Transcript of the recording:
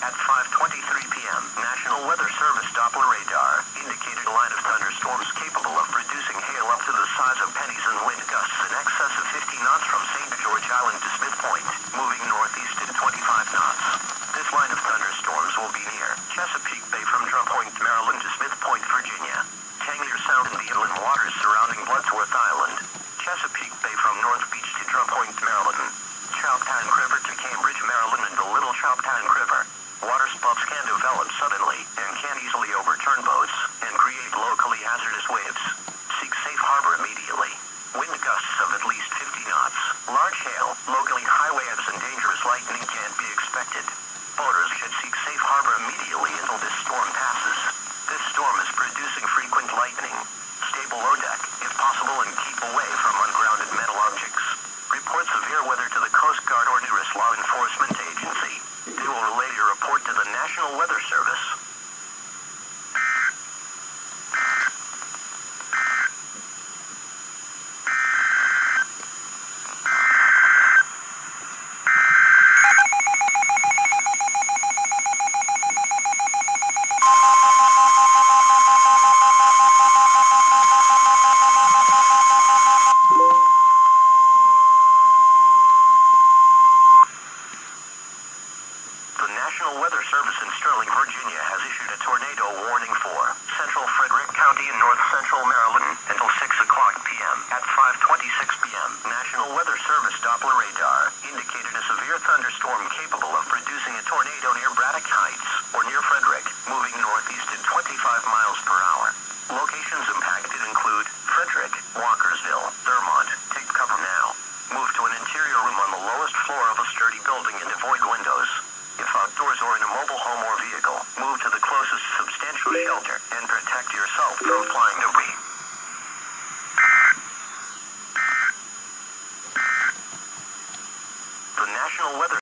At 5:23 p.m., National Weather Service Doppler radar indicated a line of thunderstorms capable of producing hail up to the size of pennies and wind gusts in excess of 50 knots from St. George Island to Smith Point, moving northeast at 25 knots. This line of thunderstorms will be near Chesapeake Bay from Drum Point, Maryland to Smith Point, Virginia. Tangier Sound in the inland waters surrounding Bloodsworth Island. Chesapeake Bay from North Beach to Drum Point, Maryland. Choptank River to Cambridge, Maryland and the Little Choptank River. Water spouts can develop suddenly and can easily overturn boats and create locally hazardous waves. Seek safe harbor immediately. Wind gusts of at least 50 knots. Large hail, locally high waves and dangerous lightning can be expected. Boaters should seek safe harbor immediately until this storm passes. This storm is producing frequent lightning. Stay below deck, if possible, and keep away from ungrounded metal objects. Report severe weather to the Coast Guard or nearest law enforcement agency. They will relay your report to the National Weather Service. National Weather Service in Sterling, Virginia has issued a tornado warning for central Frederick County and north central Maryland until 6 o'clock p.m. At 5:26 p.m., National Weather Service Doppler radar indicated a severe thunderstorm capable of producing a tornado near Braddock Heights or near Frederick, moving northeast at 25 miles per hour. Locations impacted include Frederick, Walkersville, Thurmont. Take cover now. Move to an interior room on the lowest floor of a sturdy building and avoid windows. If outdoors or in a mobile home or vehicle, move to the closest substantial shelter and protect yourself from flying debris.